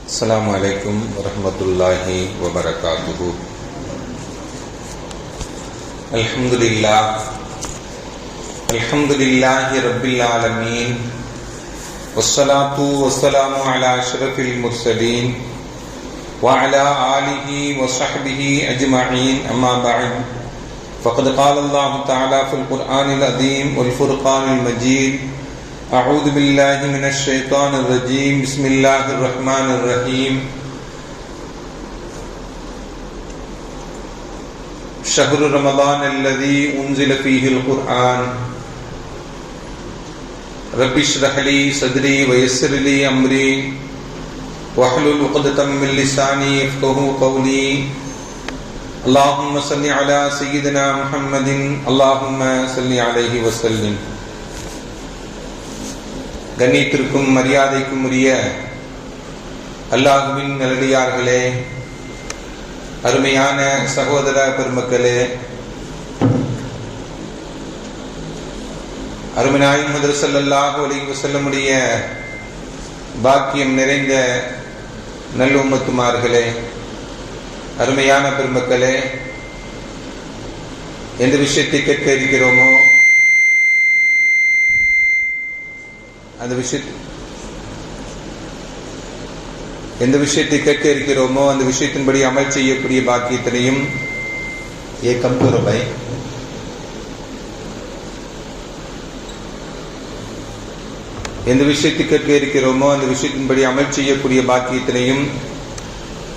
السلام عليكم ورحمة الله وبركاته. الحمد لله رب العالمين، والصلاة والسلام على أشرف المرسلين وعلى آله وصحبه أجمعين، أما بعد، فقد قال الله تعالى في القرآن العظيم والفرقان المجيد: أعوذ بالله من الشيطان الرجيم، بسم الله الرحمن الرحيم. شهر رمضان الذي أنزل فيه القرآن رب اشرح لي صدري ويسر لي أمري واحلل عقدة من لساني يفقهوا قولي. اللهم صل على سيدنا محمد، اللهم صل عليه وسلم. கண்ணியத்திற்கும் மரியாதைக்கும் உரிய அல்லாஹ்வின் நல்லடியார்களே, அருமையான சகோதர பெருமக்களே, அருமைநாயகம் முஹம்மது ஸல்லல்லாஹு அலைஹி வஸல்லமுடைய பாக்கியம் நிறைந்த நல்ல உம்மத்துமார்களே, அருமையான பெருமக்களே, எந்த விஷயத்தை கேட்க இருக்கிறோமோ எந்த விஷயத்தை கேட்க இருக்கிறோமோ அந்த விஷயத்தின்படி அமல் செய்யக்கூடிய பாக்கியத்தினையும் ஏக்கம் துறவை எந்த விஷயத்தை கேட்க இருக்கிறோமோ அந்த விஷயத்தின்படி அமல் செய்யக்கூடிய பாக்கியத்தினையும்,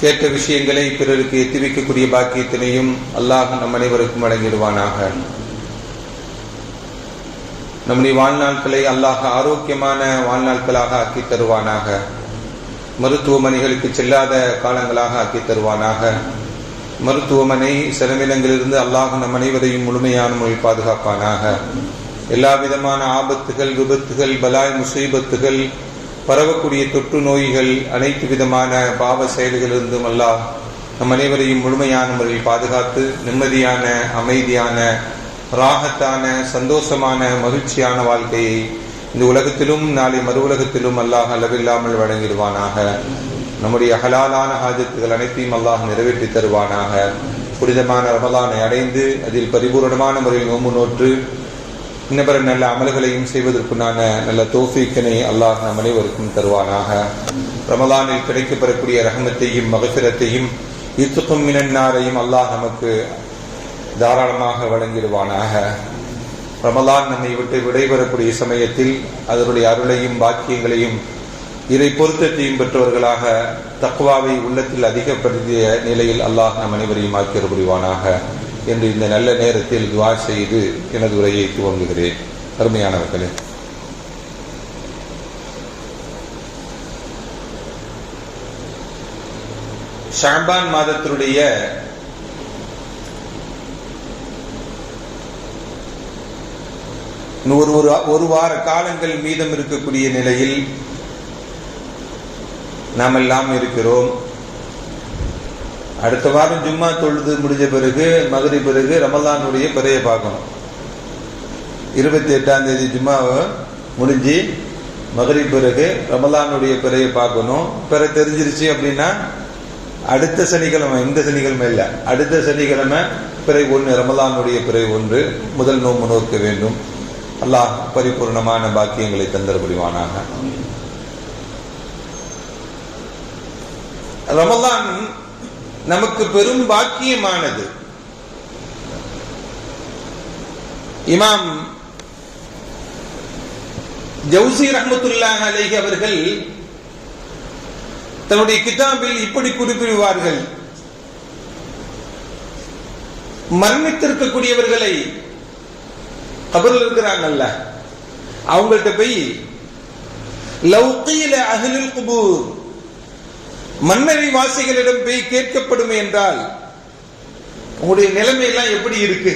கேட்ட விஷயங்களை பிறருக்கு எத்தி வைக்கக்கூடிய பாக்கியத்தினையும் அல்லாஹ் நம் அனைவருக்கும் வழங்கிடுவானாக. நம்முடைய வாழ்நாட்களை அல்லாஹ் ஆரோக்கியமான வாழ்நாட்களாக ஆக்கி தருவானாக. மருத்துவமனைகளுக்கு செல்லாத காலங்களாக ஆக்கி தருவானாக. மருத்துவமனை செலவினங்களிலிருந்து அல்லாஹ் நம் அனைவரையும் முழுமையான முறையில் பாதுகாப்பானாக. எல்லா விதமான ஆபத்துகள், விபத்துகள், பலாய் முசீபத்துகள், பரவக்கூடிய தொற்று நோய்கள், அனைத்து விதமான பாவ செயல்களிலிருந்தும் அல்லாஹ் நம் அனைவரையும் முழுமையான முறையில் பாதுகாத்து நிம்மதியான, அமைதியான, ராகத்தான, சந்தோஷமான, மகிழ்ச்சியான வாழ்க்கையை இந்த உலகத்திலும் நாளை மறு உலகத்திலும் அல்லாஹ் அளவில்லாமல் வழங்கிடுவானாக. நம்முடைய ஹலாலான ஹாஜத்துகள் அனைத்தையும் அல்லாஹ் நிறைவேற்றி தருவானாக. புனிதமான ரமலானை அடைந்து அதில் பரிபூரணமான முறையில் நோன்பு நோற்று இன்னபிற நல்ல அமல்களையும் செய்வதற்குண்டான நல்ல தௌஃபீக்கினை அல்லாஹ் நம் அனைவருக்கும் தருவானாக. ரமலானில் கிடைக்கப்பெறக்கூடிய ரஹமத்தையும் மகஃபிரத்தையும் இத்துக்கும் மினன்னாரையும் அல்லாஹ் நமக்கு தாராளமாக வழங்கிடுவானாக. ரமலான் நம்மை விட்டு விடைபெறக்கூடிய சமயத்தில் அதனுடைய அருளையும் பாக்கியங்களையும் இறை பொருத்தத்தையும் பெற்றவர்களாக தக்வாவை உள்ளத்தில் அதிகப்படுத்திய நிலையில் அல்லாஹ் நம் அனைவரையும் ஆக்கிர புரிவானாக என்று இந்த நல்ல நேரத்தில் துஆ செய்து எனது உரையை துவங்குகிறேன். அருமையானவர்களே, ஷஅபான் மாதத்தினுடைய ஒரு வார காலங்கள் மீதம் இருக்கக்கூடிய நிலையில் நாம் எல்லாம் இருக்கிறோம். அடுத்த வாரம் ஜும்மா தொழுது முடிஞ்ச பிறகு மகரிப் பிறகு ரமலானுடைய பிறையை பார்க்கணும். 28ஆம் தேதி ஜும்மாவை முடிஞ்சு மகரிப் பிறகு ரமலானுடைய பிறையை பார்க்கணும். பிறை தெரிஞ்சிருச்சு அப்படின்னா அடுத்த சனிக்கிழமை, இந்த சனிக்கிழமை இல்லை, அடுத்த சனிக்கிழமை பிறை 1, ரமலானுடைய பிறை 1 முதல் நோன்பு நோக்க வேண்டும். அல்லாஹ் பரிபூர்ணமான பாக்கியங்களை தந்தர புரிவானாக. ரமலான் நமக்கு பெரும் பாக்கியமானது. இமாம் ஜௌசி ரஹ்மத்துல்லாஹி அலைஹி அவர்கள் தன்னுடைய கிதாபில் இப்படி குறிப்பிடுவார்கள்: மரணித்திருக்கக்கூடியவர்களை, கபர்ல இருக்கிறாங்கல்ல, அவங்கள்ட்ட போய் லவ் கீல அஹ்லுல் குபூர், மன்னரை வாசிகளிடம் போய் கேட்கப்படுமே என்றால் உங்களுடைய நிலைமை எல்லாம் எப்படி இருக்கு,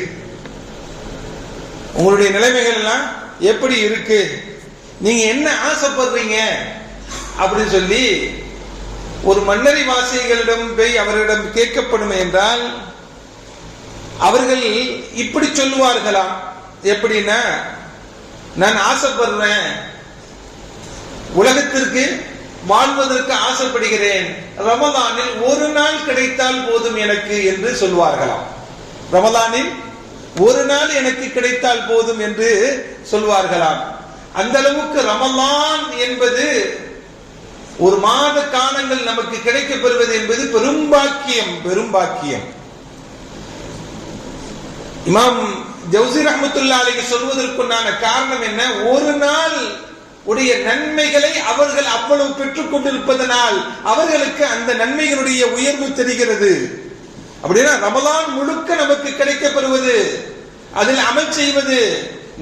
உங்களுடைய நிலைமைகள் எல்லாம் எப்படி இருக்கு, நீங்க என்ன ஆசைப்படுறீங்க அப்படின்னு சொல்லி ஒரு மன்னரை வாசிகளிடம் போய் அவரிடம் கேட்கப்படுமே என்றால் அவர்கள் இப்படி சொல்லுவார்களாம். எப்படின்னா, நான் ஆசைப்படுறேன் உலகத்திற்கு வாழ்வதற்கு ஆசைப்படுகிறேன், ரமலானில் ஒரு நாள் கிடைத்தால் போதும் எனக்கு என்று சொல்வார்களாம். ரமலானில் ஒரு நாள் எனக்கு கிடைத்தால் போதும் என்று சொல்வார்களாம். அந்த அளவுக்கு ரமலான் என்பது ஒரு மாத காலங்கள் நமக்கு கிடைக்கப் பெறுவது என்பது பெரும் பாக்கியம், பெரும் பாக்கியம். இமாம் ஜௌசி ரஹ்மத்துல்லாஹி அலைஹி சொல்வதற்குண்டான காரணம் என்ன? ஒரு நாள் உடைய நன்மைகளை அவர்கள் அவ்வளவு பெற்றுக் கொண்டிருப்பதனால் அவர்களுக்கு அந்த நன்மைகளுடைய உயர்வு தெரிகிறது. அப்படின்னா ரமலான் முழுக்க நமக்கு கிடைக்கப்பெறுவது, அதில் அமல் செய்வது,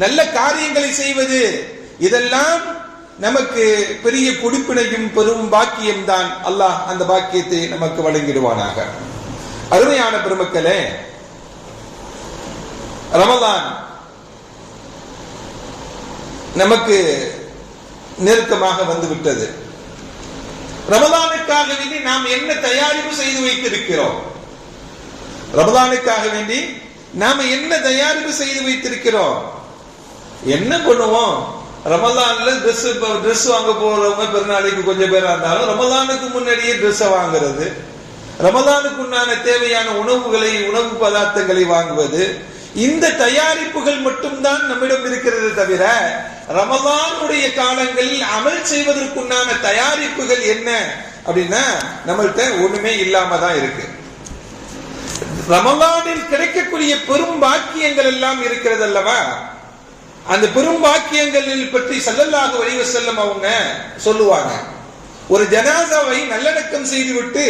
நல்ல காரியங்களை செய்வது, இதெல்லாம் நமக்கு பெரிய கொடுப்பினையும் பெரும் பாக்கியம் தான். அல்லாஹ் அந்த பாக்கியத்தை நமக்கு வழங்கிடுவானாக. அருமையான பெருமக்களே, ரமலான் நமக்கு நெருக்கமாக வந்துவிட்டது. ரமலானுக்காக வேண்டி நாம் என்ன தயாரிப்பு செய்து வைத்திருக்கிறோம்? ரமலானுக்காக வேண்டி நாம என்ன தயாரிப்பு செய்து வைத்திருக்கிறோம்? என்ன பண்ணுவோம்? ரமலான்ல ட்ரெஸ் வாங்க போறவங்க பெருநாளைக்கு கொஞ்சம் பேரா இருந்தாலும் ரமலானுக்கு முன்னாடியே ட்ரெஸ் வாங்குறது, ரமலானுக்கு உண்டான தேவையான உணவுகளை, உணவு பதார்த்தங்களை வாங்குவது, இந்த தயாரிப்புகள் மட்டும்தான் நம்மிடம் இருக்கிறது தவிர ரமலானுடைய காலங்களில் அமல் செய்வதற்குண்டான தயாரிப்புகள் என்ன அப்படின்னா நம்மள்கிட்ட ஒண்ணுமே இல்லாம தான் இருக்கு. ரமலானில் கிடைக்கக்கூடிய பெரும் பாக்கியங்கள் எல்லாம் இருக்கிறது அல்லவா? அந்த பெரும் பாக்கியங்களில் பற்றி ஸல்லல்லாஹு அலைஹி வஸல்லம் அவங்க சொல்லுவாங்க. ஒரு ஜனாசாவை நல்லடக்கம் செய்துவிட்டு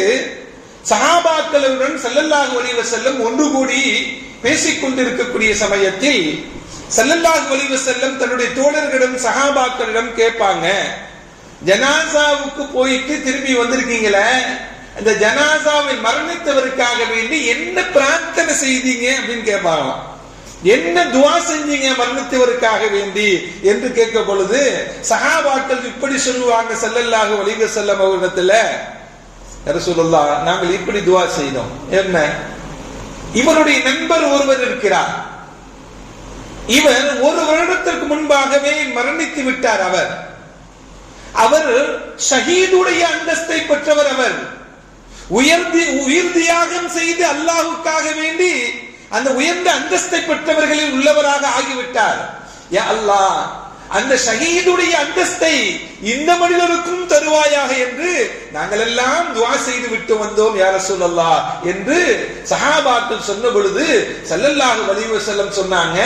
சஹாபாக்களுடன் ஸல்லல்லாஹு அலைஹி வஸல்லம் ஒன்று கூடி பேசிக் கொண்டிருக்கக்கூடிய சமயத்தில் ஸல்லல்லாஹு அலைஹி வஸல்லம் தன்னுடைய தோழர்களிடம், சஹாபாக்களிடம் கேட்பாங்க, ஜனாசாவுக்கு போயிட்டு திரும்பி வந்திருக்கீங்களே, அந்த ஜனாசாவை மரணித்தவருக்காக வேண்டி என்ன பிரார்த்தனை செய்தீங்க அப்படின்னு கேட்பாங்க. என்ன துஆ செஞ்சீங்க மரணித்தவருக்காக வேண்டி என்று கேட்க பொழுது சஹாபாக்கள் இப்படி சொல்லுவாங்க ஸல்லல்லாஹு அலைஹி வஸல்லம் அவர்களிடத்துல, ரசூலுல்லாஹ் நாங்கள் இப்படி துஆ செய்தோம். என்ன? இவருடைய நண்பர் ஒருவர் இருக்கிறார், இவர் ஒரு வருடத்திற்கு முன்பாகவே மரணித்து விட்டார். அவர் ஷஹீதுடைய அந்தஸ்தை பெற்றவர். அவர் உயிர் தியாகம் செய்து அல்லாஹ்வுக்காக வேண்டி அந்த உயர்ந்த அந்தஸ்தை பெற்றவர்களில் உள்ளவராக ஆகிவிட்டார். யா அல்லாஹ், அந்த ஷஹீதுடைய அந்தஸ்தை இந்த மனிதருக்கும் தருவாயாக என்று நாங்கள் எல்லாம் துஆ செய்து விட்டு வந்தோம் யா ரசூலல்லாஹ் என்று சஹாபாக்கள் சொன்ன பொழுது ஸல்லல்லாஹு அலைஹி வஸல்லம் சொன்னாங்க,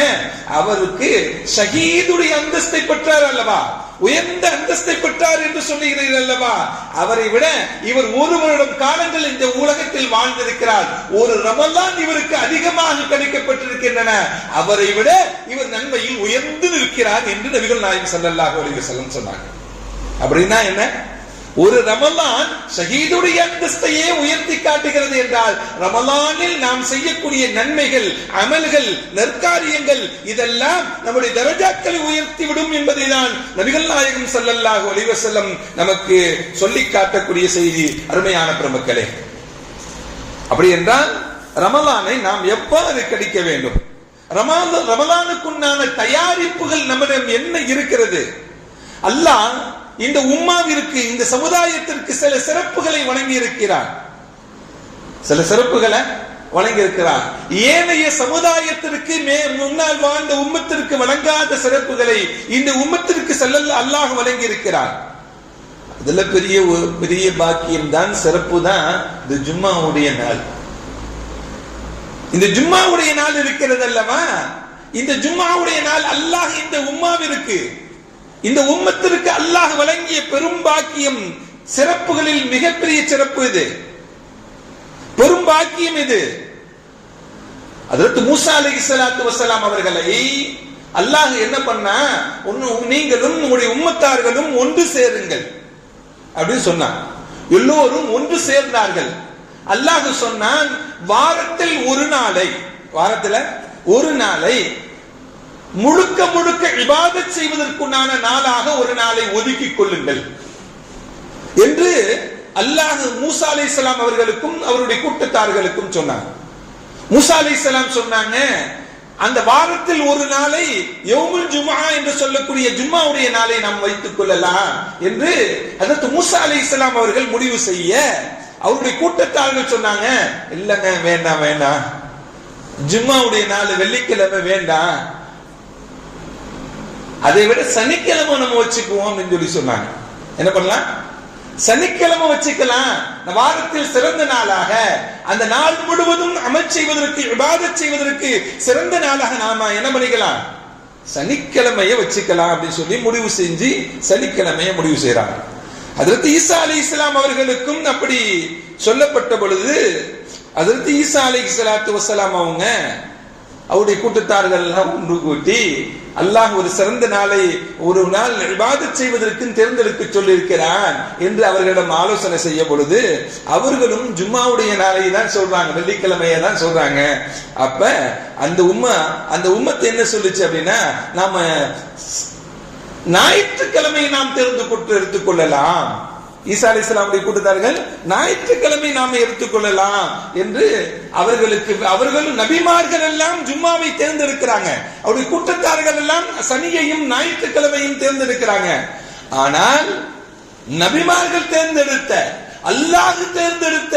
அவருக்கு ஷஹீதுடைய அந்தஸ்தை பெற்றார் அல்லவா, உயர்ந்த அந்தஸ்தை பெற்றார் என்று சொல்லுகிறீர்கள் அல்லவா, அவரை விட இவர் ஒரு வருடம் காலங்கள் இந்த உலகத்தில் வாழ்ந்திருக்கிறார், ஒரு ரமலான் இவருக்கு அதிகமாக கிடைக்கப்பட்டிருக்கின்றன, அவரை விட இவர் நன்மையில் உயர்ந்து நிற்கிறார் என்று நபிகள் நாயகம் ஸல்லல்லாஹு அலைஹி வஸல்லம் சொன்னாங்க. அப்படின்னா என்ன? ஒரு ரமலான் ஷஹீதுடைய அந்தஸ்தையே உயர்த்தி காட்டுகிறது என்றால் ரமலானில் நாம் செய்யக்கூடிய நன்மைகள், அமல்கள், நற்காரியங்கள் இதெல்லாம் நம்முடைய தரஜாக்களை உயர்த்தி விடும் என்பதை தான் நபிகள் நாயகம் ஸல்லல்லாஹு அலைஹி வஸல்லம் நமக்கு சொல்லி காட்டக்கூடிய செய்தி. அருமையான பெருமக்களே, அப்படி என்றால் ரமலானை நாம் எவ்வாறு கழிக்க வேண்டும்? ரமலானுக்குண்டான தயாரிப்புகள் நம்மிடம் என்ன இருக்கிறது? அல்லாஹ் இந்த உம்மாவிற்கு, இந்த சமுதாயத்திற்கு சில சிறப்புகளை வழங்கி இருக்கிறார். சில சிறப்புகளை வழங்கி இருக்கிறார். ஏனைய சமுதாயத்திற்கு முன்னால் வாழ்ந்த உம்மத்திற்கு வழங்காத சிறப்புகளை இந்த உம்மத்திற்கு அல்லாஹ் வழங்கி இருக்கிறார். இதுல பெரிய பாக்கியம் தான், சிறப்பு தான் இந்த ஜும்மாவுடைய நாள். இந்த ஜும்மாவுடைய நாள் இருக்கிறது அல்லவா, இந்த ஜும்மாவுடைய நாள் அல்லாஹ் இந்த உம்மாவிற்கு, இந்த உம்மத்திற்கு அல்லாஹ் வழங்கிய பெரும் பாக்கியம். சிறப்புகளில் மிகப்பெரிய சிறப்பு இது, பெரும் பாக்கியம் இது. ஹஜ்ரத் மூசா அலைஹிஸ்ஸலாத்து வஸ்ஸலாம் அவர்களை அல்லாஹ் என்ன பண்ணா, நீங்களும் உங்களுடைய உம்மத்தார்களும் ஒன்று சேருங்கள் அப்படின்னு சொன்னான். எல்லோரும் ஒன்று சேர்ந்தார்கள். அல்லாஹ் சொன்னான், வாரத்தில் ஒரு நாளை முழுக்க முழுக்க இபாதத் செய்வதற்குண்டான நாளாக ஒரு நாளை ஒதுக்கிக் கொள்ளுங்கள் என்று அல்லாஹ் மூசா அலைஹிஸ்ஸலாம் அவர்களுக்கும் அவருடைய கூட்டத்தார்களுக்கும் சொன்னாங்க. மூசா அலைஹிஸ்ஸலாம் சொன்னாங்க, அந்த வாரத்தில் ஒரு நாளை யௌமுல் ஜும்ஆ என்று சொல்லக்கூடிய ஜும்மாவுடைய நாளை நாம் வைத்துக் கொள்ளலாம் என்று ஹஜ்ரத் மூசா அலைஹிஸ்ஸலாம் அவர்கள் முடிவு செய்ய அவருடைய கூட்டத்தார்கள் சொன்னாங்க, இல்லங்க வேண்டாம் வேண்டாம், ஜும்மாவுடைய நாள் வெள்ளிக்கிழமை வேண்டாம், அதை விட சனிக்கிழமை நம்ம வச்சுக்குவோம் சொல்லி சொன்னாங்க. என்ன பண்ணலாம்? சனிக்கிழமை வச்சுக்கலாம். வாரத்தில் சிறந்த நாளாக, அந்த நாள் முழுவதும் அமல் செய்வதற்கு, இபாதத் செய்வதற்கு சிறந்த நாளாக நாம என்ன பண்ணிக்கலாம்? சனிக்கிழமையை வச்சுக்கலாம் அப்படின்னு சொல்லி முடிவு செஞ்சு சனிக்கிழமையை முடிவு செய்யறாங்க. ஹஜ்ரத் ஈசா அலைஹிஸ்ஸலாம் அவர்களுக்கும் அப்படி சொல்லப்பட்ட பொழுது ஹஜ்ரத் ஈசா அலைஹிஸ்ஸலாத்து வஸ்ஸலாம் அவங்க அவருடைய கூட்டத்தார்கள் எல்லாம் ஒன்று கூட்டி, அல்லாஹ் ஒரு சிறந்த நாளை ஒரு நாள் இபாதத் செய்வதற்கு தேர்ந்தெடுக்க சொல்லியிருக்கிறான் என்று அவர்களிடம் ஆலோசனை செய்ய பொழுது அவர்களும் ஜும்மாவுடைய நாளை தான் சொல்றாங்க, வெள்ளிக்கிழமையை தான் சொல்றாங்க. அப்ப அந்த உம்மத்தை என்ன சொல்லுச்சு அப்படின்னா, நாம ஞாயிற்றுக்கிழமை நாம் எடுத்துக் கொள்ளலாம். ஈசா அலைஹிஸ்ஸலாமுடைய கூட்டத்தார்கள் ஞாயிற்றுக்கிழமை நாம எடுத்துக்கொள்ளலாம் என்று அவர்களும் நபிமார்கள் எல்லாம் ஜும்மாவை தேர்ந்தெடுக்கிறாங்க. அவருடைய கூட்டத்தார்கள் எல்லாம் சனியையும் ஞாயிற்றுக்கிழமையும் தேர்ந்தெடுக்கிறாங்க. ஆனால் நபிமார்கள் தேர்ந்தெடுத்த, அல்லாஹ் தேர்ந்தெடுத்த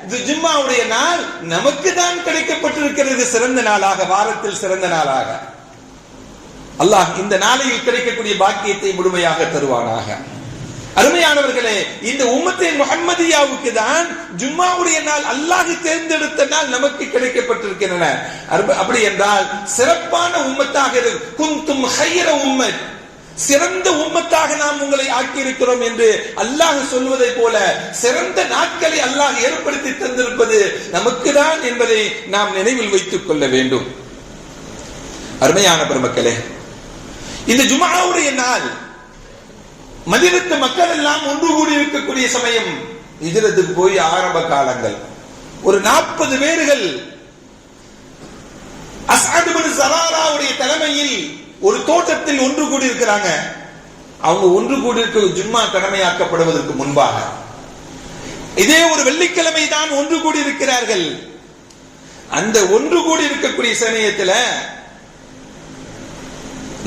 இது ஜும்மாவுடைய நாள் நமக்கு தான் கிடைக்கப்பட்டிருக்கிறது சிறந்த நாளாக, வாரத்தில் சிறந்த நாளாக. அல்லாஹ் இந்த நாளையில் கிடைக்கக்கூடிய பாக்கியத்தை முழுமையாக தருவானாக. அருமையானவர்களே, இந்த உம்மத்தை முஹம்மதியாவுக்கு தான் ஜும்மாவுடைய நாள் அல்லாஹ் தேர்ந்தெடுத்த நாள் நமக்கு கிடைக்கப்பட்டிருக்கின்றன. அப்படி என்றால் சிறப்பான உம்மத்தாக குந்தும் ஹைர உம்மத், சிறந்த உம்மத்தாக நாம் உங்களை ஆக்கியிருக்கிறோம் என்று அல்லாஹ் சொல்வதை போல சிறந்த நாட்களை அல்லாஹ் ஏற்படுத்தி தந்திருப்பது நமக்கு தான் என்பதை நாம் நினைவில் வைத்துக் கொள்ள வேண்டும். அருமையான பெருமக்களே, இந்த ஜும்ஆவுடைய நாள் மதீனத்து மக்கள் எல்லாம் ஒன்று கூடி இருக்கக்கூடிய சமயம், ஹிஜ்ரத்துக்கு போய் ஆரம்ப காலங்கள், ஒரு 40 பேர்கள் அஸ்அத் இப்னு ஸராராவுடைய தலைமையில் ஒரு தோட்டத்தில் ஒன்று கூடி இருக்கிறாங்க. அவங்க ஒன்று கூடி இருக்க ஜும்மா கடமையாக்கப்படுவதற்கு முன்பாக இதே ஒரு வெள்ளிக்கிழமை தான் ஒன்று கூடி இருக்கிறார்கள். அந்த ஒன்று கூடி இருக்கக்கூடிய சமயத்தில்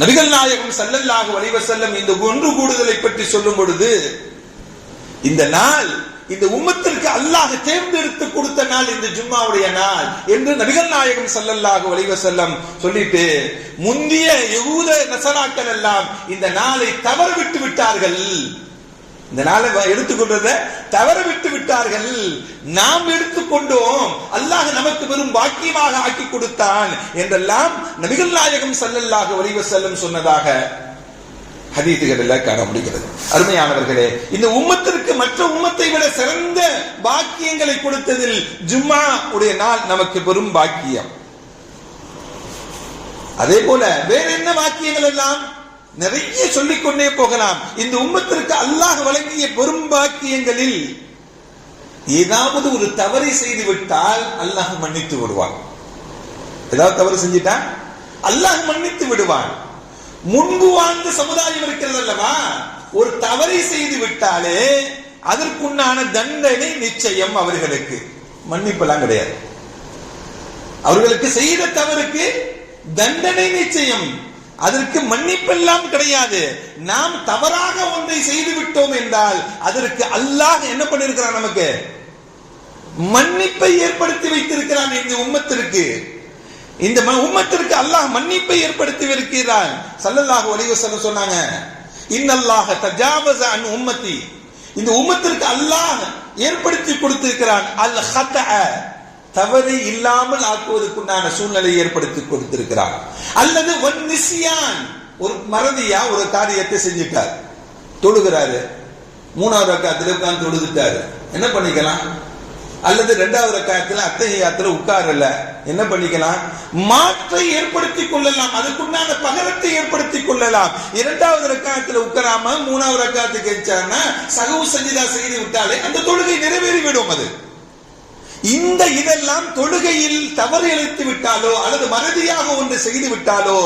நபிகள் நாயகம் ஸல்லல்லாஹு அலைஹி வஸல்லம் இந்த ஒன்று கூடுதலை பற்றி சொல்லும் பொழுது, இந்த நாள் இந்த உம்மத்திற்கு அல்லாஹ் தேர்ந்தெடுத்து கொடுத்த நாள் இந்த ஜும்மாவுடைய நாள் என்று நபிகள் நாயகம் ஸல்லல்லாஹு அலைஹி வஸல்லம் சொல்லிட்டு, முந்திய யஹூத நஸராக்கள் எல்லாம் இந்த நாளை தவற விட்டு விட்டார்கள், இந்த நாளை எடுத்துக்கொண்டதை தவற விட்டு விட்டார்கள், நாம் எடுத்துக்கொண்டோம், அல்லாஹ் நமக்கு வெறும் பாக்கியமாக ஆக்கி கொடுத்தான் என்றெல்லாம் நபிகள் நாயகம் ஸல்லல்லாஹு அலைஹி வஸல்லம் சொன்னதாக ஹதீஸ்களில் காண முடிகிறது. அருமையானவர்களே, இந்த உம்மத்திற்கு மற்ற உம்மத்தை விட சிறந்த பாக்கியங்களை கொடுத்ததில் ஜும்மா உடைய நாள் நமக்கு பெரும் பாக்கியம். அதே போல வேற என்ன பாக்கியங்கள் எல்லாம் நிறைய சொல்லிக்கொண்டே போகலாம். இந்த உம்மத்திற்கு அல்லாஹ் வழங்கிய பெரும் பாக்கியங்களில் ஏதாவது ஒரு தவறை செய்து விட்டால் அல்லாஹ் மன்னித்து விடுவான். ஏதாவது தவறு செஞ்சிட்டா அல்லாஹ் மன்னித்து விடுவான். முன்பு வாழ்ந்த சமுதாயம் இருக்கிறது அல்லவா, ஒரு தவறை செய்து விட்டாலே அதற்குண்டான தண்டனை நிச்சயம். அவர்களுக்கு மன்னிப்பெல்லாம் கிடையாது, அவர்களுக்கு செய்த தவறுக்கு தண்டனை நிச்சயம், அதற்கு மன்னிப்பெல்லாம் கிடையாது. நாம் தவறாக ஒன்றை செய்து விட்டோம் என்றால் அதற்கு அல்லாஹ் என்ன பண்ணிருக்கிறான், நமக்கு மன்னிப்பை ஏற்படுத்தி வைத்திருக்கிறான். இந்த உம்மத்திற்கு, இந்த உம்மத்திற்கு அல்லாஹ் மன்னிப்பை ஏற்படுத்தி இருக்கிறான். ஸல்லல்லாஹு அலைஹி வஸல்லம் சொன்னாங்க, இன்னல்லாஹ தஜாவஸ அன் உம்மத்தி, இந்த உம்மத்திற்கு அல்லாஹ் ஏற்படுத்தி கொடுத்திருக்கிறான் அல் ஹதஅ, தவறு இல்லாமல் ஆக்குவதற்குண்டான சூழ்நிலை ஏற்படுத்தி கொடுத்திருக்கிறார். அல்லது ஒன் நிசியான், ஒரு மறதியா ஒரு காரியத்தை செஞ்சுட்டார், தொழுகிறாரு, 3வது ரக்காத்துல உட்கார்ந்து தொழுதுட்டாரு, என்ன பண்ணிக்கலாம்? அல்லது 2வது ரக்காத்துல அத்தஹியாத்துல உட்காரல, என்ன பண்ணிக்கலாம்? மாற்றை ஏற்படுத்தி கொள்ளலாம், அதுக்குண்டான பகரத்தை ஏற்படுத்தி கொள்ளலாம். 2வது ரக்காத்துல உட்காராம 3வது ரக்காத்துக்கு எச்சானா சஹவு சஜிதா செய்து விட்டாலே அந்த தொழுகை நிறைவேறிவிடும். அது இந்த இதெல்லாம் தொழுகையில் தவறு இழைத்து விட்டாலோ அல்லது மறதியாக ஒன்று செய்து விட்டாலோ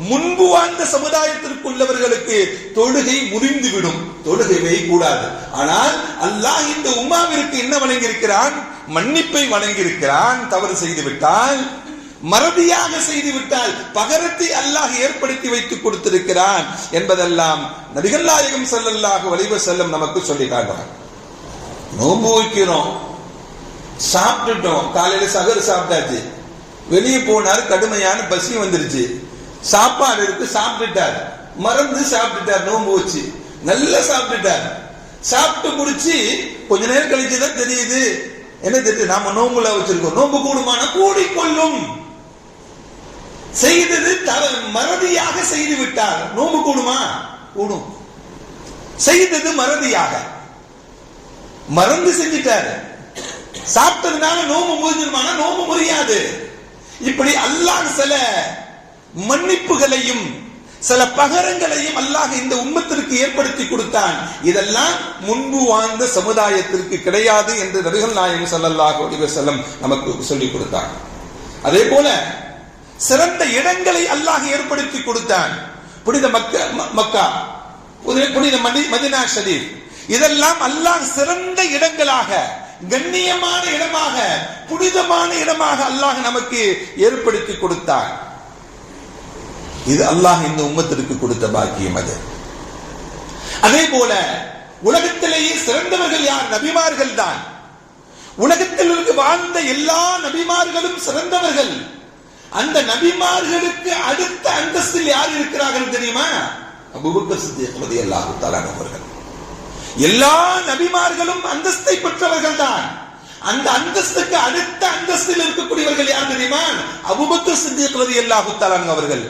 முன்பு வாழ்ந்த சமுதாயத்திற்குள்ளவர்களுக்கு தொழுகை முறிந்துவிடும், தொழுகையை கூடாது. ஆனால் அல்லாஹ் இந்த உம்மாவிற்கு என்ன வழங்கியிருக்கிறான்? மன்னிப்பை வழங்கியிருக்கிறான். தவறு செய்து விட்டால் மறதியாக செய்துவிட்டால் பகரத்தை அல்லாஹ் ஏற்படுத்தி வைத்துக் கொடுத்திருக்கிறான் என்பதெல்லாம் நபிகள் நாயகம் ஸல்லல்லாஹு அலைஹி வஸல்லம் நமக்கு சொல்லி காட்டுறாங்க. நோன்பு வைக்கிறோம், சாப்பிட்டுட்டோம், காலையில சகர் சாப்பிட்டாச்சு, வெளியே போனார், கடுமையான பசி வந்துருச்சு, சாப்பாடு இருக்கு, சாப்பிட்டுட்டார், மறந்து சாப்பிட்டுட்டார், நோன்பு வச்சு நல்லா சாப்பிட்டுட்டார். சாப்பிட்டு முடிச்சு கொஞ்ச நேரம் கழிச்சுதான் தெரியுது, என்ன தெரியுது, நாம நோம்புல வச்சிருக்கோம். நோம்பு கூடுமான கூடிக்கொள்ளும், செய்தது மறதியாக செய்து விட்டார். நோம்பு கூடுமா? கூடும். செய்தது மறதியாக, மறந்து செஞ்சிட்டாரு. சாப்பிட்டதுனால நோம்பு முறிஞ்சிருமான? நோம்பு முறியாது. இப்படி அல்லாஹ் சில மன்னிப்புகளையும் சில பகரங்களையும் அல்லாஹ் இந்த உம்மத்திற்கு ஏற்படுத்தி கொடுத்தான். இதெல்லாம் முன்பு வாழ்ந்த சமுதாயத்திற்கு கிடையாது என்று நபிகள் நாயகம் ஸல்லல்லாஹு அலைஹி வஸல்லம் நமக்கு சொல்லிக் கொடுத்தான். அதே போல சிறந்த இடங்களை அல்லாஹ் ஏற்படுத்தி கொடுத்தான். புனித மக்கா, புனித மதீனா ஷரீஃப், இதெல்லாம் அல்லாஹ் சிறந்த இடங்களாக, கண்ணியமான இடமாக, புனிதமான இடமாக அல்லாஹ் நமக்கு ஏற்படுத்தி கொடுத்தான். இது அல்லாஹ் இந்த உம்மத்திற்கு கொடுத்த பாக்கியம். அது அதே போல உலகத்திலேயே சிறந்தவர்கள் யார்? நபிமார்கள் தான். உலகத்தில் வாழ்ந்த எல்லா நபிமார்களும் சிறந்தவர்கள். அந்த நபிமார்களுக்கு அடுத்த அந்தஸ்தில் யார் இருக்கிறார்கள் தெரியுமா? அபூபக்கர் சித்திக் ரலியல்லாஹு தஆலா அவர்கள். எல்லா நபிமார்களும் அந்தஸ்தை பெற்றவர்கள் தான். அந்த அந்தஸ்துக்கு அடுத்த அந்தஸ்தில் இருக்கக்கூடியவர்கள் யார் தெரியுமா? அபூபக்கர் சித்திக் ரலியல்லாஹு தஆலா அவர்கள்.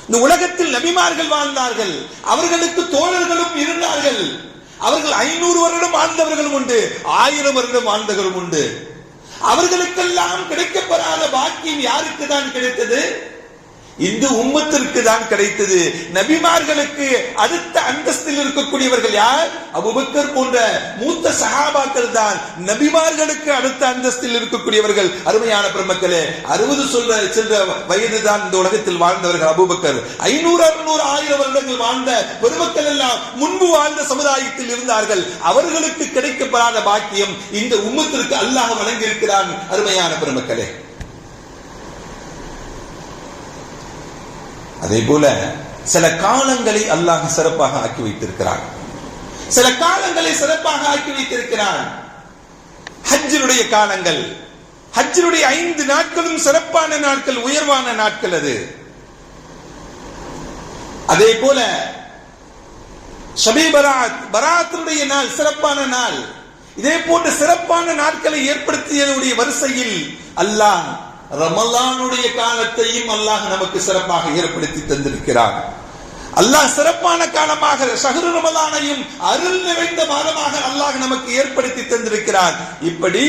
இந்த உலகத்தில் நபிமார்கள் வாழ்ந்தார்கள், அவர்களுக்கு தோழர்களும் இருந்தார்கள். அவர்கள் 500 வருடம் வாழ்ந்தவர்களும் உண்டு, 1000 வருடம் வாழ்ந்தவர்களும் உண்டு. அவர்களுக்கெல்லாம் கிடைக்கப்பெறாத பாக்கியம் யாருக்கு தான் கிடைத்தது? இந்த உம்மத்திற்கு தான் கிடைத்தது. நபிமார்களுக்கு அடுத்த அந்தஸ்தில் இருக்கக்கூடியவர்கள் யார்? அபூபக்கர் போன்ற மூத்த சஹாபாக்கள் தான் நபிமார்களுக்கு அடுத்த அந்தஸ்தில் இருக்கக்கூடியவர்கள். அருமையான பெருமக்களே, 60 சென்ற வயது தான் இந்த உலகத்தில் வாழ்ந்தவர்கள் அபூபக்கர். 500, 600, 1000 வருடங்கள் வாழ்ந்த பெருமக்கள் எல்லாம் முன்பு வாழ்ந்த சமுதாயத்தில் இருந்தார்கள். அவர்களுக்கு கிடைக்கப்பெறாத பாக்கியம் இந்த உம்மத்திற்கு அல்லாஹ் வழங்கி இருக்கிறான். அருமையான பெருமக்களே, அதே போல சில காலங்களை அல்லாஹ் சிறப்பாக ஆக்கி வைத்திருக்கிறான். சில காலங்களை சிறப்பாக ஆக்கி வைத்திருக்கிறான். ஹஜ்ஜினுடைய காலங்கள், ஹஜ்ஜினுடைய 5 நாட்களும் சிறப்பான நாட்கள், உயர்வான நாட்கள். அது அதே போல ஷபீ பராத்துடைய நாள் சிறப்பான நாள். இதே போன்ற சிறப்பான நாட்களை ஏற்படுத்தியதுடைய வரிசையில் அல்லாஹ் ரமலானுடைய காலத்தையும் அல்லாஹ் நமக்கு சிறப்பாக ஏற்படுத்தி தந்திருக்கிறார். அல்லாஹ் சிறப்பான காலமாக ஷஹ்ரு ரமலானையும் அருள் நிறைந்த மாதமாக அல்லாஹ் நமக்கு ஏற்படுத்தி தந்திருக்கிறார். இப்படி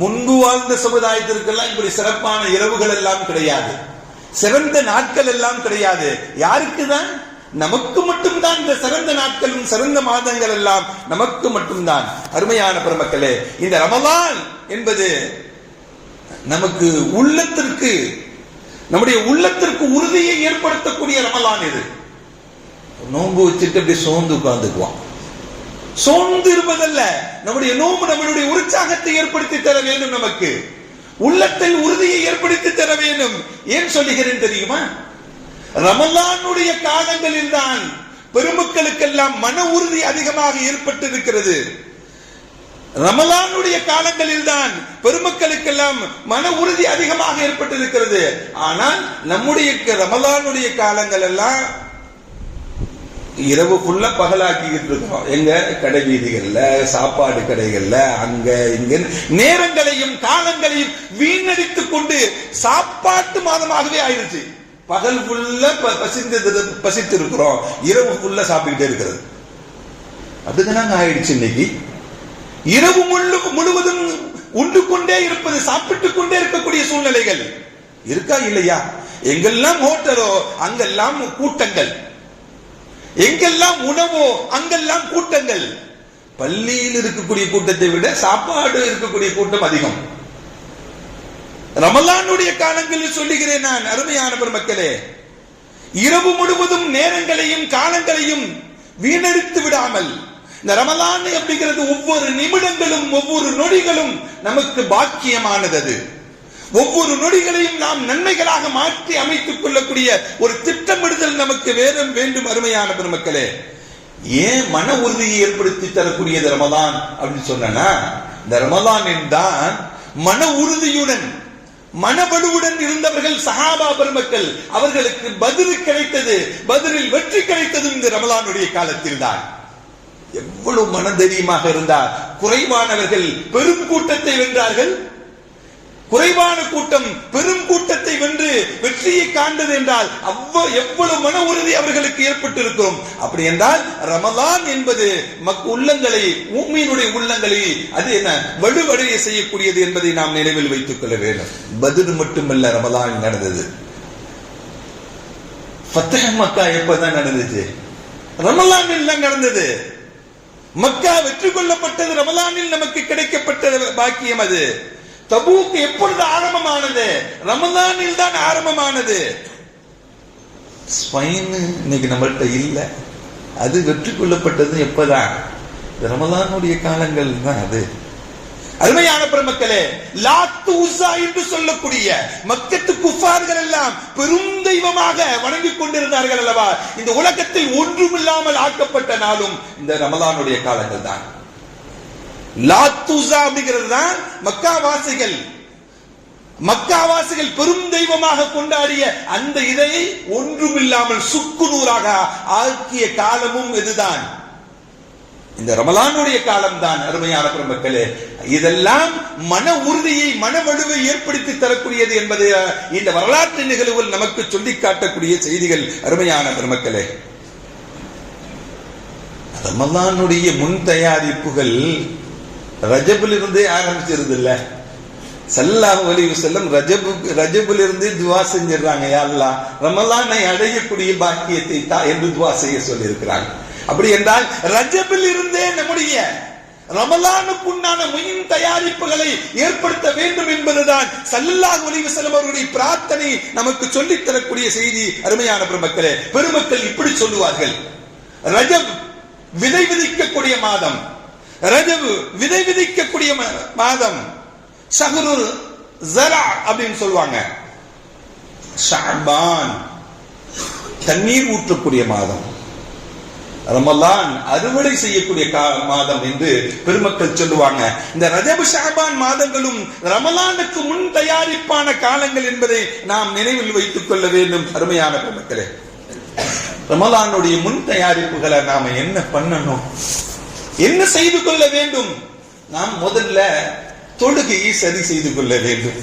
முன்பு வாழ்ந்த சமுதாயத்திற்கெல்லாம் இப்படி சிறப்பான இரவுகள் எல்லாம் கிடையாது, சிறந்த நாட்கள் எல்லாம் கிடையாது. யாருக்கு தான்? நமக்கு மட்டும்தான் இந்த சிறந்த நாட்களும் சிறந்த மாதங்கள் எல்லாம் நமக்கு மட்டும்தான். அருமையான பெருமக்களே, இந்த ரமலான் என்பது நமக்கு உள்ளத்திற்கு, நம்முடைய உள்ளத்திற்கு உறுதியை ஏற்படுத்தக்கூடிய ரமலான். இது நோன்பு வச்சுட்டு அப்படி சோர்ந்து உட்கார்ந்துக்குவான். சோர்ந்து இருப்பதல்ல, நம்முடைய நோன்பு நம்மளுடைய உற்சாகத்தை ஏற்படுத்தி தர வேண்டும். நமக்கு உள்ளத்தில் உறுதியை ஏற்படுத்தி தர வேண்டும். ஏன் சொல்லுகிறேன் தெரியுமா? ரமலானுடைய காலங்களில் தான் பெருமக்களுக்கெல்லாம் மன உறுதி அதிகமாக ஏற்பட்டிருக்கிறது. ரமலானுடைய காலங்களில் தான் பெருமக்களுக்கெல்லாம் மன உறுதி அதிகமாக ஏற்பட்டிருக்கிறது. ஆனால் நம்முடைய ரமலானுடைய காலங்கள் எல்லாம் இரவு ஃபுல்லா பகலாக்கிட்டு இருக்கோம். எங்க கடை வீதிகள்ல, சாப்பாடு கடைகள்ல, அங்க இங்க நேரங்களையும் காலங்களையும் வீணடித்துக் கொண்டு சாப்பாட்டு மாதமாகவே ஆயிடுச்சு. பகல் ஃபுல்லா பசித்து இருக்கிறோம், இரவு ஃபுல்லா சாப்பிட்டுக்கிட்டே இருக்கிறது. அப்படிதானே ஆயிடுச்சு. இன்னைக்கு இரவு முழுவதும் உண்டு கொண்டே இருப்பது, சாப்பிட்டுக் கொண்டே இருக்கக்கூடிய சூழ்நிலைகள் இருக்கா இல்லையா? எங்கெல்லாம் ஹோட்டலோ அங்கெல்லாம் கூட்டங்கள், எங்கெல்லாம் உணவோ அங்கெல்லாம் கூட்டங்கள். பள்ளியில் இருக்கக்கூடிய கூட்டத்தை விட சாப்பாடு இருக்கக்கூடிய கூட்டம் அதிகம். ரமலானுடைய காலங்களில் சொல்லுகிறேன் நான், அருமையான பெருமக்களே, இரவு முழுவதும் நேரங்களையும் காலங்களையும் வீணடித்து விடாமல், இந்த ரமலான் அப்படிங்கிறது ஒவ்வொரு நிமிடங்களும் ஒவ்வொரு நொடிகளும் நமக்கு பாக்கியமானது. ஒவ்வொரு நொடிகளையும் நாம் நன்மைகளாக மாற்றி அமைத்துக் கொள்ளக்கூடிய ஒரு திட்டமிடுதல் நமக்கு வேண்டும். அருமையான பெருமக்களே, ஏன் மன உறுதியை ஏற்படுத்தி தரக்கூடியது ரமலான் அப்படின்னு சொன்னா, இந்த ரமலானில் தான் மன உறுதியுடன் மனவலுவுடன் இருந்தவர்கள் சஹாபா பெருமக்கள், அவர்களுக்கு பதில் கிடைத்தது, பதிலில் வெற்றி கிடைத்தது இந்த ரமலானுடைய காலத்தில் தான். எவ்வளவு மனதைரியமாக இருந்தார். குறைவானவர்கள் பெரும் கூட்டத்தை வென்றார்கள், குறைவான கூட்டம் பெரும் கூட்டத்தை வென்று வெற்றியை காண்டது என்றால் எவ்வளவு மன உறுதி அவர்களுக்கு ஏற்பட்டு இருக்கிறோம். அப்படி என்றால் ரமலான் என்பது உள்ளங்களை, மூமினுடைய உள்ளங்களை அது என்ன வலுவடைய செய்யக்கூடியது என்பதை நாம் நினைவில் வைத்துக் கொள்ள வேண்டும். பத்ர் மட்டுமல்ல ரமலான் நடந்தது. ஃபத்ஹ் மக்கா எப்பதான் நடந்துச்சு? ரமலானில் தான் நடந்தது. மக்கா வெற்றி கொள்ளப்பட்டது ரமலானில் நமக்கு கிடைக்கப்பட்ட பாக்கியம். அது தபூக் எப்பொழுது ஆரம்பமானது? ரமலானில் தான் ஆரம்பமானது. ஸ்பெயின் இன்னைக்கு நம்மள்கிட்ட இல்ல, அது வெற்றி கொள்ளப்பட்டது எப்பதான்? ரமலானுடைய காலங்கள் தான் அது. அருமையான பெருமக்களே, லாத் உஸா என்று சொல்லக்கூடிய மக்கத்து குஃபார்கள் எல்லாம் பெரும் தெய்வமாக வணங்கிக் கொண்டிருந்தார்கள் அல்லவா? இந்த உலகத்தில் ஒன்றுமில்லாமல் ஆக்கப்பட்ட நாளும் இந்த ரமலானுடைய காலங்கள் தான். லாத் உஸா அப்படிங்கிறது தான் மக்காவாசிகள் பெரும் தெய்வமாக கொண்டாடிய அந்த இதை ஒன்றுமில்லாமல் சுக்குநூறாக ஆக்கிய காலமும் இதுதான், இந்த ரமலானுடைய காலம் தான். அருமையான பெருமக்களே, இதெல்லாம் மன உறுதியை, மனவலுவை ஏற்படுத்தி தரக்கூடியது என்பதை இந்த வரலாற்று நிகழ்வுகள் நமக்கு சொல்லிக் காட்டக்கூடிய செய்திகள். அருமையான பெருமக்களே, ரமலானுடைய முன் தயாரிப்புகள் ரஜபில் இருந்தே ஆரம்பிச்சிருது இல்ல? ஸல்லல்லாஹு அலைஹி வஸல்லம் ரஜபில் இருந்தே துவா செஞ்சிடறாங்க, யா அல்லாஹ் ரமலானை அடையக்கூடிய பாக்கியத்தை தா என்று துவா செய்ய சொல்லி இருக்கிறாங்க. அப்படி என்றால் ரஜபில் இருந்தே நம்முடைய ரமலானுக்குண்டான முன் தயாரிப்புகளை ஏற்படுத்த வேண்டும் என்பதுதான் ஸல்லல்லாஹு அலைஹி வஸல்லம் அவர்களுடைய பிரார்த்தனை நமக்கு சொல்லித் தரக்கூடிய செய்தி. அருமையான பெருமக்களே, பெருமக்கள் இப்படி சொல்லுவார்கள், ரஜப் விதை விதிக்கக்கூடிய மாதம், ரஜப் விதை விதிக்கக்கூடிய மாதம், ஷஹ்ருல் ஸரா அப்படின்னு சொல்லுவாங்க, ஷஅபான் தண்ணீர் ஊற்றக்கூடிய மாதம், ரமலான் அறுவடை செய்யக்கூடிய மாதம் என்று பெருமக்கள் சொல்லுவாங்க. இந்த ரஜப் ஷஅபான் மாதங்களும் ரமலானுக்கு முன் தயாரிப்பான காலங்கள் என்பதை நாம் நினைவில் வைத்துக் கொள்ள வேண்டும். அருமையான பெருமக்களே, ரமலானுடைய முன் தயாரிப்புகளை நாம என்ன பண்ணணும், என்ன செய்து கொள்ள வேண்டும்? நாம் முதல்ல தொழுகையை சரி செய்து கொள்ள வேண்டும்.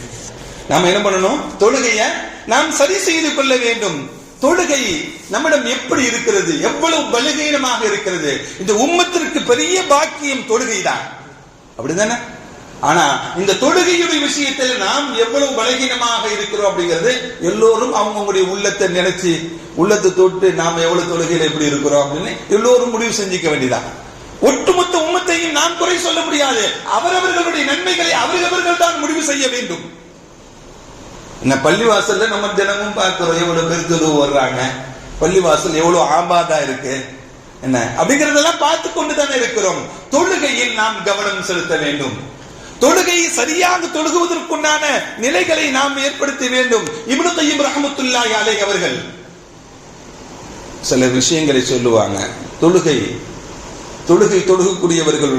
நாம் என்ன பண்ணணும்? தொழுகையை நாம் சரி செய்து கொள்ள வேண்டும். தொழுகை நம்மிடம் எப்படி இருக்கிறது, எவ்வளவு பலகீனமாக இருக்கிறது. இந்த உம்மத்திற்கு பெரிய பாக்கியம் தொழுகை தான், அப்படிதானே? ஆனா இந்த தொழுகையுடைய விஷயத்தில் நாம் எவ்வளவு பலகீனமாக இருக்கிறோம் அப்படிங்கிறது எல்லோரும் அவங்களுடைய உள்ளத்தை நினைச்சு, உள்ளத்தை தொட்டு நாம் எவ்வளவு தொழுகையில எப்படி இருக்கிறோம் அப்படின்னு எல்லோரும் முடிவு செஞ்சுக்க வேண்டியதான். ஒட்டுமொத்த உம்மத்தையும் நாம் குறை சொல்ல முடியாது. அவரவர்களுடைய நன்மைகளை அவரவர்கள் தான் முடிவு செய்ய வேண்டும். பள்ளிவாசல்ல நம்ம தினமும் பார்க்கிறோம் எவ்வளவு பேர் தொழுவு வர்றாங்க, பள்ளிவாசல் எவ்வளவு ஆபாதா இருக்கு என்ன அப்படிங்கறதெல்லாம் பார்த்து கொண்டுதானே இருக்கிறோம். தொழுகையில் நாம் கவனம் செலுத்த வேண்டும். தொழுகையை சரியாக தொழுகுவதற்குண்டான நிலைகளை நாம் ஏற்படுத்த வேண்டும். இப்னு கய்யிம் ரஹ்மத்துல்லாஹி அலைஹி அவர்கள் சில விஷயங்களை சொல்லுவாங்க. தொழுகக்கூடியவர்கள்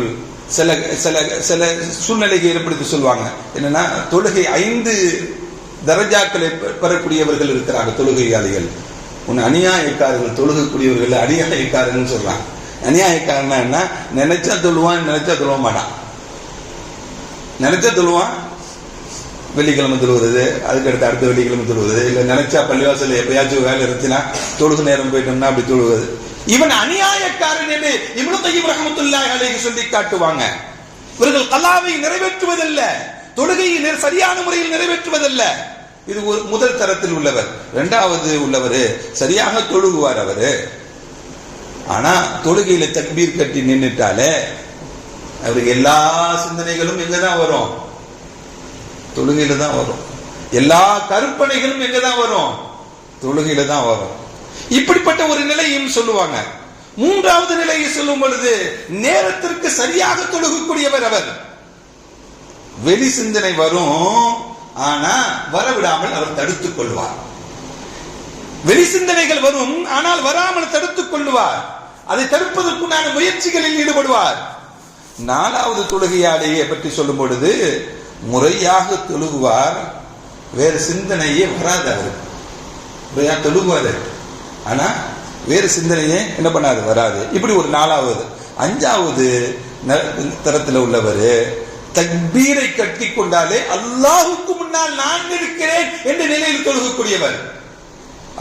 சில சில சில சூழ்நிலைகளை ஏற்படுத்தி சொல்லுவாங்க. என்னன்னா, தொழுகை 5 தரஜாக்களை பெறக்கூடியவர்கள் இருக்கிறாங்க தொழுகையாளிகள். அநியாயக்காரர்கள், தொழுகக்கூடியவர்கள் அநியாயக்காரர்கள் சொல்றாங்க. அநியாயக்காரனா என்ன? நினைச்சா தொழுவான், நினைச்சா தொழுவ மாட்டான். நினைச்சா தொழுவான், வெள்ளிக்கிழமை தொழுவது, அதுக்கடுத்து அடுத்த வெள்ளிக்கிழமை தொழுவது, இல்ல நினைச்சா பள்ளிவாசல் எப்பயாச்சும் வேலை இருந்துச்சுன்னா தொழுகு நேரம் போயிட்டோம்னா அப்படி தொழுவது. இவன் அநியாயக்காரன் என்று இப்னு கய்யிம் ரஹ்மத்துல்லாஹி அலைஹி சொல்லி காட்டுவாங்க. இவர்கள் கலாவை நிறைவேற்றுவதல்ல, தொழுகையை சரியான முறையில் நிறைவேற்றுவதல்ல. இது ஒரு முதல் தரத்தில் உள்ளவர். இரண்டாவது உள்ளவர் சரியாக தொழுகுவார் அவரு. ஆனா தொழுகையில தக்பீர் கட்டி நின்றுட்டாலே அவருக்கு எல்லா சிந்தனைகளும் எங்கதான் வரும்? தொழுகையில தான் வரும். எல்லா கற்பனைகளும் எங்கதான் வரும்? தொழுகையில தான் வரும். இப்படிப்பட்ட ஒரு நிலையும் சொல்லுவாங்க. மூன்றாவது நிலையை சொல்லும் பொழுது நேரத்திற்கு சரியாக தொழுகக்கூடியவர் அவர். வெளி சிந்தனை வரும், ஆனா வரவிடாமல் அவர் தடுத்துக் கொள்வார். வெளி சிந்தனைகள் வரும், ஆனால் வராமல் தடுத்துக் கொள்வார். அதை தடுப்பதற்குண்டான முயற்சிகளில் ஈடுபடுவார். 4வது தொழுகையாளியை பற்றி சொல்லும் பொழுது முறையாக தொழுகுவார், வேறு சிந்தனையே வராது. அவருக்கு முறையாக தொழுகுவார், ஆனா வேறு சிந்தனையே என்ன பண்ணாது, வராது. இப்படி ஒரு 4வது. 5வது தரத்தில் உள்ளவர் தக்பீரை கட்டி கொண்டாலே அல்லாஹுக்கு முன்னால் நான் இருக்கிறேன் என்ற நிலையில் தொழுகக்கூடியவர்.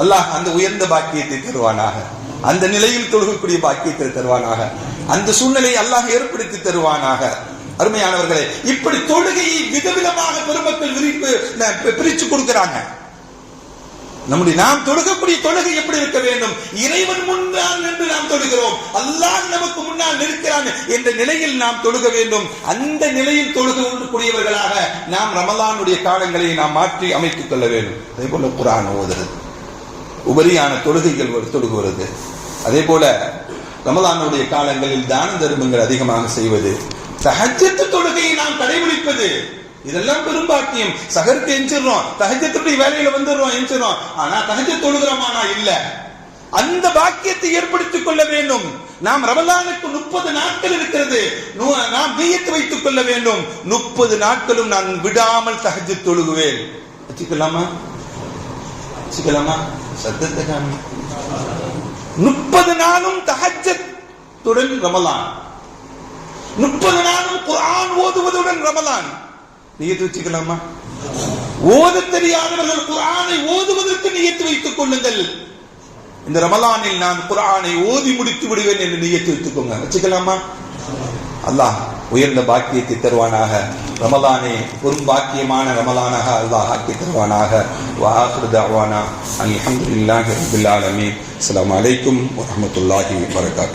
அல்லாஹ் அந்த உயர்ந்த பாக்கியத்தை தருவானாக, அந்த நிலையில் தொழுகக்கூடிய பாக்கியத்தை தருவானாக, அந்த சூழ்நிலையை அல்லாஹ் ஏற்படுத்தி தருவானாக. அருமையானவர்களே, இப்படி தொழுகையை விதவிதமாக பெருமக்கள் பிரிச்சு கொடுக்கிறாங்க. நம்முடைய நாம் தொழுகக்கூடிய தொழுகை எப்படி இருக்க வேண்டும்? இறைவன் முன்னால் நின்று நாம் தொழுகிறோம், அல்லாஹ் நமக்கு முன்னால் நிற்கிறான் என்ற நிலையில் நாம் தொழுக வேண்டும். அந்த நிலையில் தொழுகக்கூடியவர்களாக நாம் ரமலானுடைய காலங்களை நாம் மாற்றி அமைத்துக் கொள்ள வேண்டும். அதே போல குர்ஆன் ஓதுறது, உபரியான தொழுகைகள் தொழுகுவது, அதே போல ரமலானுடைய காலங்களில் தான தர்மங்கள் அதிகமாக செய்வது, தஹஜ்ஜத் தொழுகையை நாம் கடைபிடிப்பது, இதெல்லாம் பெரும்பாக்கியம். சஹருக்கு எஞ்சிரோம், தஹஜ்ஜத்துடைய வேலையில வந்துடுறோம், எஞ்சிரோம், ஆனா தஹஜ்ஜத் தொழுகிறோமானா இல்ல. அந்த பாக்கியத்தை ஏற்படுத்திக் கொள்ள வேண்டும். நாம் ரமலானுக்கு 30 நாட்கள் இருக்கிறது, நாம் நியத் வைத்துக் கொள்ள வேண்டும். 30 நாட்களும் நான் விடாமல் தஹஜ்ஜத் தொழுகுவேன். வச்சுக்கலாமா? சத்தத்தை 30 நாளும் தஹஜ்ஜத்துடன் ரமலான், 30 நாளும் குர்ஆன் ஓதுவதுடன் ரமலான். நியத்து வச்சுக்கலாமா? ஓத தெரியாதவர்கள் குர்ஆனை ஓதுவதற்கு நியத்து வைத்துக் கொள்ளுங்கள். இந்த ரமலானில் நான் குர்ஆனை ஓதி முடித்து விடுவேன் என்று நியத்து வைத்துக்கோங்க. வச்சுக்கலாமா? அல்லாஹ் உயர்ந்த பாக்கியத்தை தருவானாக. ரமலானை பெரும் பாக்கியமான ரமலானாக அல்லாஹ் ஆக்கி தருவானாக. வஆகிரு தஅவானா அல்ஹம்துலில்லாஹி ரப்பில் ஆலமீன். அஸ்ஸலாமு அலைக்கும் வரஹ்மத்துல்லாஹி வபரகாத்துஹு.